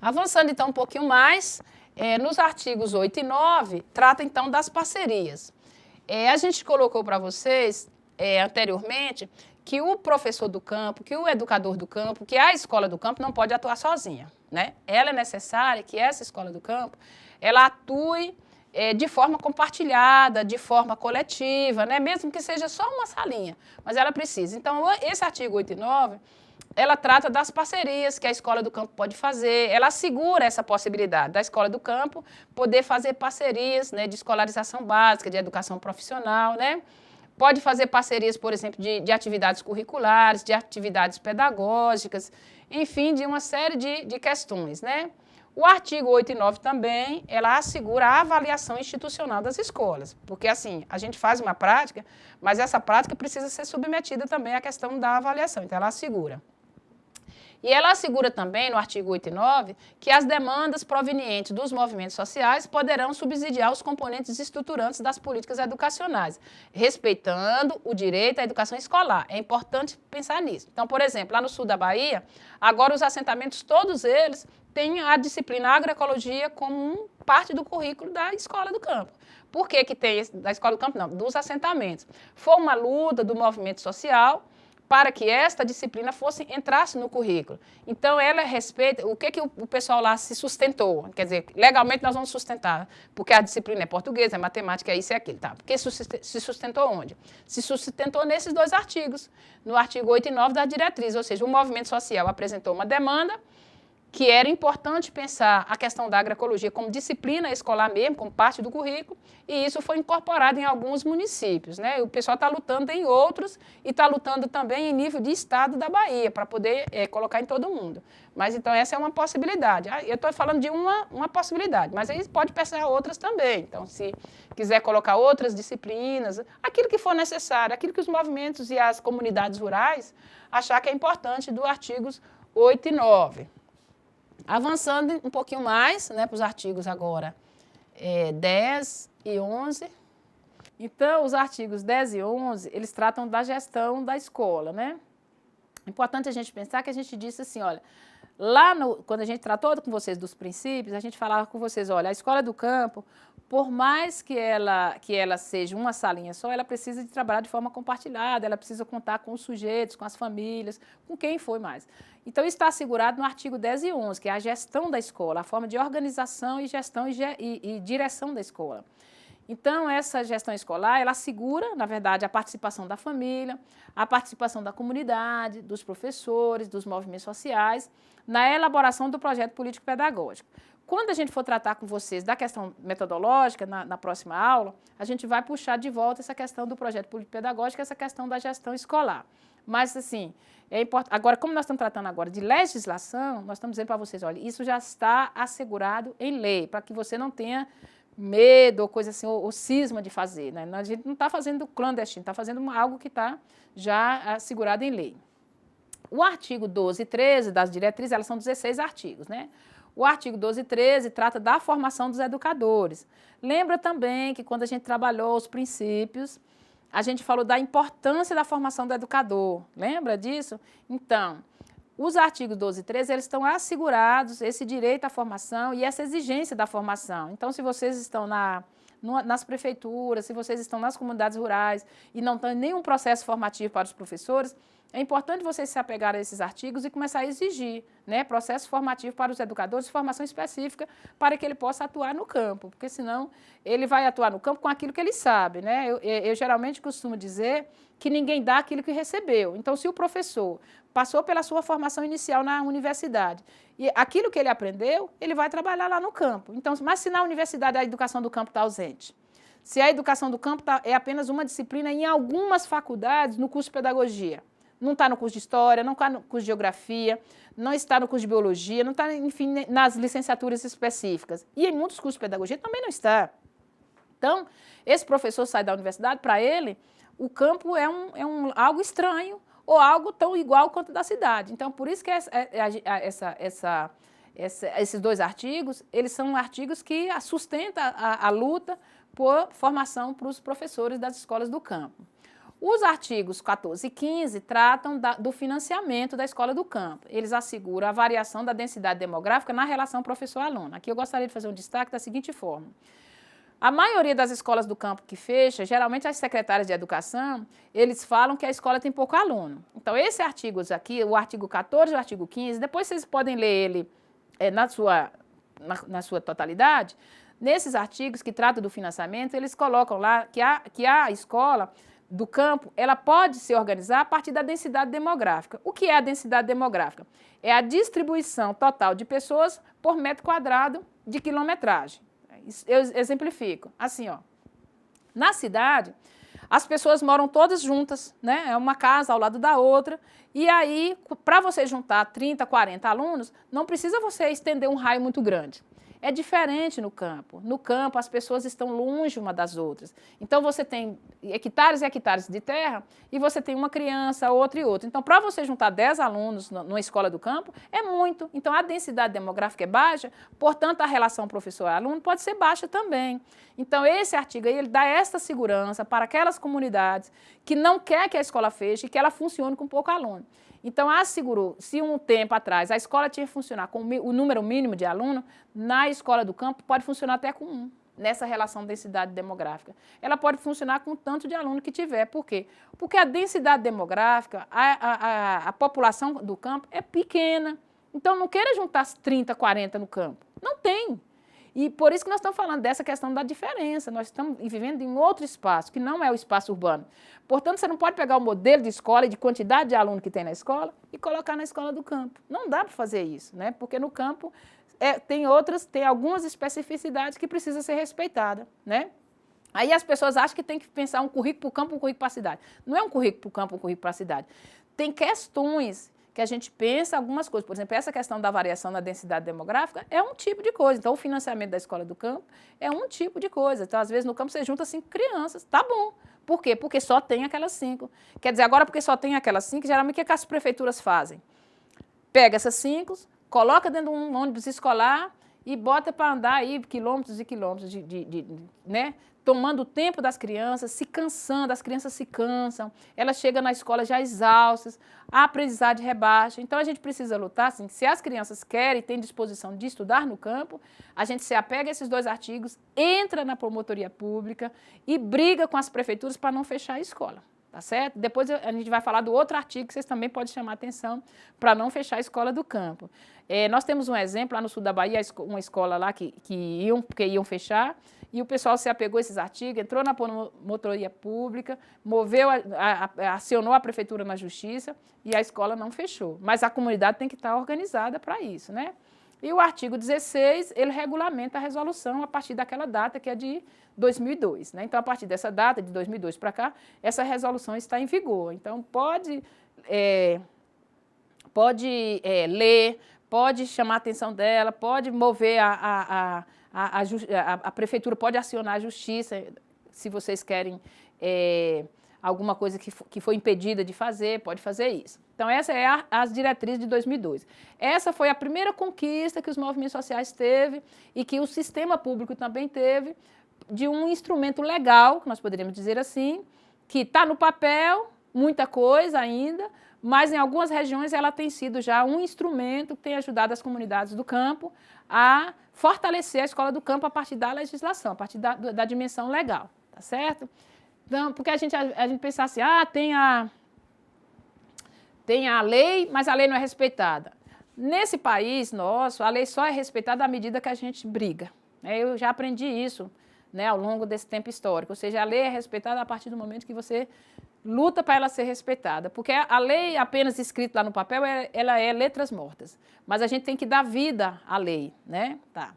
Avançando então um pouquinho mais, nos artigos 8 e 9, trata então das parcerias. A gente colocou para vocês anteriormente que o professor do campo, que o educador do campo, que a escola do campo não pode atuar sozinha, né? Ela é necessária que essa escola do campo, ela atue de forma compartilhada, de forma coletiva, né? Mesmo que seja só uma salinha, mas ela precisa. Então, esse artigo 8 e 9, ela trata das parcerias que a escola do campo pode fazer, ela assegura essa possibilidade da escola do campo poder fazer parcerias, né, de escolarização básica, de educação profissional, né? Pode fazer parcerias, por exemplo, de atividades curriculares, de atividades pedagógicas, enfim, de uma série de questões, né? O artigo 8 e 9 também, ela assegura a avaliação institucional das escolas, porque assim, a gente faz uma prática, mas essa prática precisa ser submetida também à questão da avaliação, então ela assegura. E ela assegura também, no artigo 8 e 9, que as demandas provenientes dos movimentos sociais poderão subsidiar os componentes estruturantes das políticas educacionais, respeitando o direito à educação escolar. É importante pensar nisso. Então, por exemplo, lá no sul da Bahia, agora os assentamentos, todos eles, têm a disciplina agroecologia como parte do currículo da escola do campo. Por que que tem, da escola do campo não, dos assentamentos? Foi uma luta do movimento social para que esta disciplina entrasse no currículo. Então, ela respeita, o que o pessoal lá se sustentou, quer dizer, legalmente nós vamos sustentar, porque a disciplina é portuguesa, é matemática, é isso e aquilo, tá? Porque se sustentou onde? Se sustentou nesses dois artigos, no artigo 8 e 9 da diretriz, ou seja, o movimento social apresentou uma demanda que era importante pensar a questão da agroecologia como disciplina escolar mesmo, como parte do currículo, e isso foi incorporado em alguns municípios, né? O pessoal está lutando em outros e está lutando também em nível de estado da Bahia, para poder colocar em todo mundo. Mas então essa é uma possibilidade. Eu estou falando de uma possibilidade, mas aí pode pensar outras também. Então, se quiser colocar outras disciplinas, aquilo que for necessário, aquilo que os movimentos e as comunidades rurais achar que é importante do artigos 8 e 9. Avançando um pouquinho mais, né, para os artigos agora 10 e 11. Então, os artigos 10 e 11, eles tratam da gestão da escola, né? É importante a gente pensar que a gente disse assim, olha, quando a gente tratou com vocês dos princípios, a gente falava com vocês, olha, a escola do campo, por mais que ela seja uma salinha só, ela precisa de trabalhar de forma compartilhada, ela precisa contar com os sujeitos, com as famílias, com quem for mais. Então, isso está assegurado no artigo 10 e 11, que é a gestão da escola, a forma de organização e gestão e direção da escola. Então, essa gestão escolar, ela assegura, na verdade, a participação da família, a participação da comunidade, dos professores, dos movimentos sociais, na elaboração do projeto político-pedagógico. Quando a gente for tratar com vocês da questão metodológica, na próxima aula, a gente vai puxar de volta essa questão do projeto político-pedagógico, essa questão da gestão escolar. Mas, assim, é importante. Agora, como nós estamos tratando agora de legislação, nós estamos dizendo para vocês, olha, isso já está assegurado em lei, para que você não tenha medo ou coisa assim, ou cisma de fazer, né? A gente não está fazendo clandestino, está fazendo algo que está já assegurado em lei. O artigo 12 e 13 das diretrizes, elas são 16 artigos, né? O artigo 12 e 13 trata da formação dos educadores. Lembra também que quando a gente trabalhou os princípios, a gente falou da importância da formação do educador. Lembra disso? Então, os artigos 12 e 13, eles estão assegurados esse direito à formação e essa exigência da formação. Então, se vocês estão nas prefeituras, se vocês estão nas comunidades rurais e não estão em nenhum processo formativo para os professores, é importante vocês se apegarem a esses artigos e começar a exigir, né, processo formativo para os educadores, formação específica para que ele possa atuar no campo, porque senão ele vai atuar no campo com aquilo que ele sabe, né? Eu geralmente costumo dizer que ninguém dá aquilo que recebeu. Então, se o professor passou pela sua formação inicial na universidade e aquilo que ele aprendeu, ele vai trabalhar lá no campo. Então, mas se na universidade a educação do campo está ausente, se a educação do campo é apenas uma disciplina em algumas faculdades no curso de pedagogia, não está no curso de História, não está no curso de Geografia, não está no curso de Biologia, não está, enfim, nas licenciaturas específicas. E em muitos cursos de Pedagogia também não está. Então, esse professor sai da universidade, para ele, o campo é algo estranho ou algo tão igual quanto da cidade. Então, por isso que esses dois artigos, eles são artigos que sustentam a luta por formação para os professores das escolas do campo. Os artigos 14 e 15 tratam do financiamento da escola do campo. Eles asseguram a variação da densidade demográfica na relação professor-aluno. Aqui eu gostaria de fazer um destaque da seguinte forma. A maioria das escolas do campo que fecha, geralmente as secretárias de educação, eles falam que a escola tem pouco aluno. Então, esses artigos aqui, o artigo 14 e o artigo 15, depois vocês podem ler ele na sua totalidade. Nesses artigos que tratam do financiamento, eles colocam lá que a escola do campo, ela pode se organizar a partir da densidade demográfica. O que é a densidade demográfica? É a distribuição total de pessoas por metro quadrado de quilometragem. Eu exemplifico, assim, ó, na cidade, as pessoas moram todas juntas, né? É uma casa ao lado da outra, e aí, para você juntar 30, 40 alunos, não precisa você estender um raio muito grande. É diferente no campo. No campo, as pessoas estão longe uma das outras. Então, você tem hectares e hectares de terra e você tem uma criança, outra e outra. Então, para você juntar 10 alunos numa escola do campo, é muito. Então, a densidade demográfica é baixa, portanto, a relação professor-aluno pode ser baixa também. Então, esse artigo aí, ele dá essa segurança para aquelas comunidades que não quer que a escola feche e que ela funcione com pouco aluno. Então, assegurou, se um tempo atrás a escola tinha que funcionar com o número mínimo de aluno, na escola do campo pode funcionar até com 1, nessa relação densidade demográfica. Ela pode funcionar com o tanto de aluno que tiver. Por quê? Porque a densidade demográfica, a população do campo é pequena. Então, não queira juntar 30, 40 no campo. Não tem. E por isso que nós estamos falando dessa questão da diferença. Nós estamos vivendo em outro espaço, que não é o espaço urbano. Portanto, você não pode pegar o modelo de escola e de quantidade de aluno que tem na escola e colocar na escola do campo. Não dá para fazer isso, né? Porque no campo tem algumas especificidades que precisam ser respeitadas, né? Aí as pessoas acham que tem que pensar um currículo para o campo, um currículo para a cidade. Não é um currículo para o campo, um currículo para a cidade. Tem questões que a gente pensa algumas coisas. Por exemplo, essa questão da variação na densidade demográfica é um tipo de coisa. Então, o financiamento da escola do campo é um tipo de coisa. Então, às vezes, no campo você junta 5 crianças. Tá bom. Por quê? Porque só tem aquelas 5. Quer dizer, agora porque só tem aquelas 5, geralmente o que as prefeituras fazem? Pega essas 5, coloca dentro de um ônibus escolar e bota para andar aí quilômetros e quilômetros, né? Tomando o tempo das crianças, se cansando, as crianças se cansam, elas chegam na escola já exaustas, a aprendizagem rebaixa. Então, a gente precisa lutar, assim, se as crianças querem e têm disposição de estudar no campo, a gente se apega a esses 2 artigos, entra na promotoria pública e briga com as prefeituras para não fechar a escola. Tá certo? Depois a gente vai falar do outro artigo que vocês também podem chamar a atenção para não fechar a escola do campo. Nós temos um exemplo lá no sul da Bahia, uma escola lá que iam fechar, e o pessoal se apegou a esses artigos, entrou na promotoria pública, acionou a prefeitura na justiça e a escola não fechou. Mas a comunidade tem que estar organizada para isso, né? E o artigo 16, ele regulamenta a resolução a partir daquela data, que é de 2002. Né? Então, a partir dessa data, de 2002 para cá, essa resolução está em vigor. Então, pode ler, pode chamar a atenção dela, pode mover a prefeitura, pode acionar a justiça, se vocês querem alguma coisa que foi impedida de fazer, pode fazer isso. Então, essa é as diretrizes de 2002. Essa foi a primeira conquista que os movimentos sociais teve e que o sistema público também teve de um instrumento legal, que nós poderíamos dizer assim, que está no papel, muita coisa ainda, mas em algumas regiões ela tem sido já um instrumento que tem ajudado as comunidades do campo a fortalecer a escola do campo a partir da legislação, a partir da dimensão legal, tá certo? Então, porque a gente pensa assim, tem a lei, mas a lei não é respeitada. Nesse país nosso, a lei só é respeitada à medida que a gente briga. Eu já aprendi isso, né, ao longo desse tempo histórico. Ou seja, a lei é respeitada a partir do momento que você luta para ela ser respeitada. Porque a lei apenas escrita lá no papel, ela é letras mortas. Mas a gente tem que dar vida à lei, né? Tá.